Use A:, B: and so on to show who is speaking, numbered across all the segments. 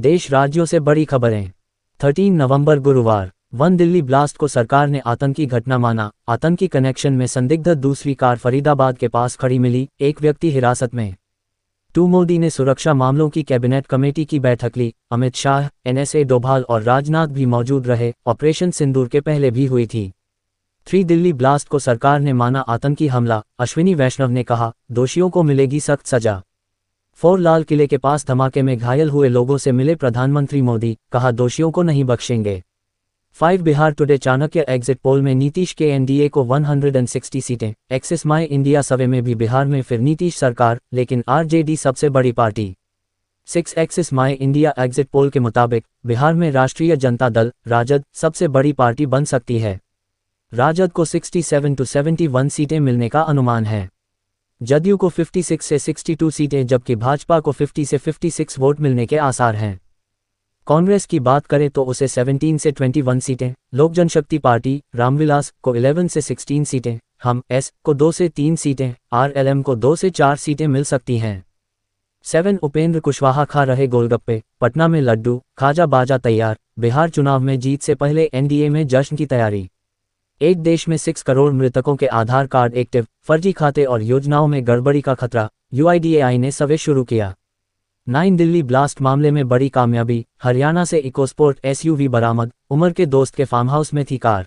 A: देश राज्यों से बड़ी खबरें। 13 नवंबर गुरुवार। वन दिल्ली ब्लास्ट को सरकार ने आतंकी घटना माना। आतंकी कनेक्शन में संदिग्ध दूसरी कार फरीदाबाद के पास खड़ी मिली, एक व्यक्ति हिरासत में। मोदी ने सुरक्षा मामलों की कैबिनेट कमेटी की बैठक ली। अमित शाह, एनएसए डोभाल और राजनाथ भी मौजूद रहे। ऑपरेशन सिंदूर के पहले भी हुई थी। 3 दिल्ली ब्लास्ट को सरकार ने माना आतंकी हमला। अश्विनी वैष्णव ने कहा, दोषियों को मिलेगी सख्त सजा। 4 लाल किले के पास धमाके में घायल हुए लोगों से मिले प्रधानमंत्री मोदी, कहा दोषियों को नहीं बख्शेंगे। 5 Bihar today Chanakya exit poll में नीतीश के एनडीए को 160 सीटें। एक्सिस माई इंडिया सर्वे में भी बिहार में फिर नीतीश सरकार, लेकिन आरजेडी सबसे बड़ी पार्टी। 6 एक्सिस माई इंडिया एग्जिट पोल के मुताबिक बिहार में राष्ट्रीय जनता दल राजद सबसे बड़ी पार्टी बन सकती है। राजद को 67 से 71 सीटें मिलने का अनुमान है। जदयू को 56 से 62 सीटें, जबकि भाजपा को 50 से 56 वोट मिलने के आसार हैं। कांग्रेस की बात करें तो उसे 17 से 21 सीटें, लोक जनशक्ति पार्टी रामविलास को 11 से 16 सीटें, हम एस को 2 से 3 सीटें, आरएलएम को 2 से 4 सीटें मिल सकती हैं। 7 उपेंद्र कुशवाहा खा रहे गोलगप्पे, पटना में लड्डू खाजा बाजा तैयार। बिहार चुनाव में जीत से पहले एनडीए में जश्न की तैयारी। एक देश में 6 करोड़ मृतकों के आधार कार्ड एक्टिव, फर्जी खाते और योजनाओं में गड़बड़ी का खतरा, यूआईडीएआई ने सर्वे शुरू किया। 9 दिल्ली ब्लास्ट मामले में बड़ी कामयाबी, हरियाणा से इकोस्पोर्ट एसयूवी बरामद, उमर के दोस्त के फार्म हाउस में थी कार।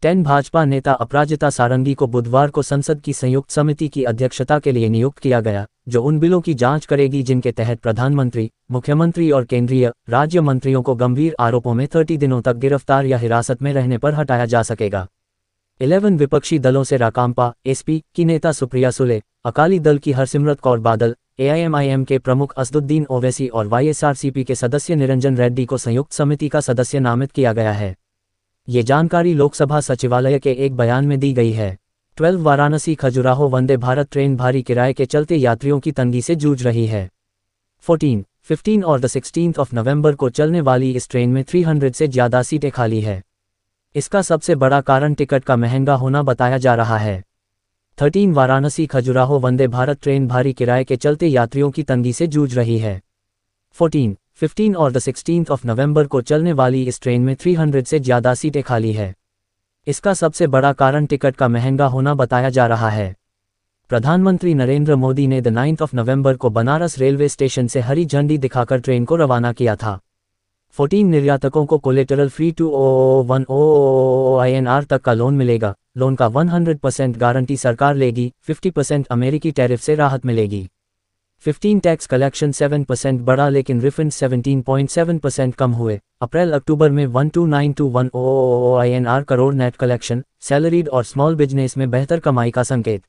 A: 10 भाजपा नेता अपराजिता सारंगी को बुधवार को संसद की संयुक्त समिति की अध्यक्षता के लिए नियुक्त किया गया, जो उन बिलों की जांच करेगी जिनके तहत प्रधानमंत्री, मुख्यमंत्री और केंद्रीय राज्य मंत्रियों को गंभीर आरोपों में 30 दिनों तक गिरफ्तार या हिरासत में रहने पर हटाया जा सकेगा। 11 विपक्षी दलों से राकांपा एसपी की नेता सुप्रिया सुले, अकाली दल की हरसिमरत कौर बादल, एआईएमआईएम के प्रमुख असदुद्दीन ओवैसी और वाईएसआरसीपी के सदस्य निरंजन रेड्डी को संयुक्त समिति का सदस्य नामित किया गया है। ये जानकारी लोकसभा सचिवालय के एक बयान में दी गई है। 12 वाराणसी खजुराहो वंदे भारत ट्रेन भारी किराए के चलते यात्रियों की तंगी से जूझ रही है। 14, 15 और 16 नवंबर को चलने वाली इस ट्रेन में 300 से ज़्यादा सीटें खाली है। इसका सबसे बड़ा कारण टिकट का महंगा होना बताया जा रहा है। 13 वाराणसी खजुराहो वंदे भारत ट्रेन भारी किराए के चलते यात्रियों की तंगी से जूझ रही है। 14, 15 और 16 नवंबर को चलने वाली इस ट्रेन में 300 से ज़्यादा सीटें खाली है। इसका सबसे बड़ा कारण टिकट का महंगा होना बताया जा रहा है। प्रधानमंत्री नरेंद्र मोदी ने 9 नवंबर को बनारस रेलवे स्टेशन से हरी झंडी दिखाकर ट्रेन को रवाना किया था। 14 निर्यातकों को कोलेटरल फ्री 201 INR तक का लोन मिलेगा। लोन का 100% गारंटी सरकार लेगी। 50% अमेरिकी टैरिफ से राहत मिलेगी। 15 टैक्स कलेक्शन 7% बढ़ा, लेकिन रिफंड 17.7% कम हुए। अप्रैल अक्टूबर में 129,210 INR crore net collection. Salaried और स्मॉल बिजनेस में बेहतर कमाई का संकेत।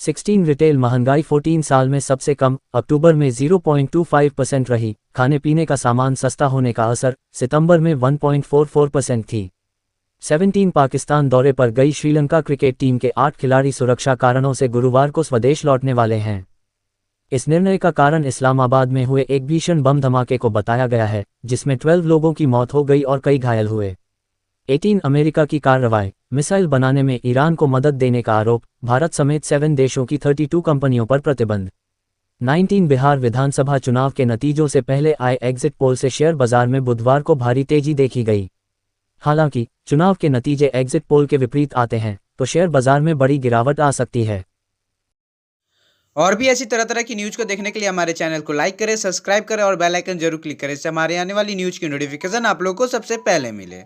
A: 16 रिटेल महंगाई 14 साल में सबसे कम, अक्टूबर में 0.25% रही। खाने पीने का सामान सस्ता होने का असर, सितंबर में 1.44% थी। 17 पाकिस्तान दौरे पर गई श्रीलंका क्रिकेट टीम के 8 खिलाड़ी सुरक्षा कारणों से गुरुवार को स्वदेश लौटने वाले हैं। इस निर्णय का कारण इस्लामाबाद में हुए एक भीषण बम धमाके को बताया गया है, जिसमें 12 लोगों की मौत हो गई और कई घायल हुए। 18 अमेरिका की कार्रवाई, मिसाइल बनाने में ईरान को मदद देने का आरोप, भारत समेत 7 देशों की 32 कंपनियों पर प्रतिबंध। 19 बिहार विधानसभा चुनाव के नतीजों से पहले आए एग्जिट पोल से शेयर बाजार में बुधवार को भारी तेजी देखी गई। हालांकि चुनाव के नतीजे एग्जिट पोल के विपरीत आते हैं तो शेयर बाजार में बड़ी गिरावट आ सकती है।
B: और भी ऐसी तरह तरह की न्यूज़ को देखने के लिए हमारे चैनल को लाइक करें, सब्सक्राइब करें और बेल आइकन जरूर क्लिक करें, इससे हमारे आने वाली न्यूज़ की नोटिफिकेशन आप लोगों को सबसे पहले मिले।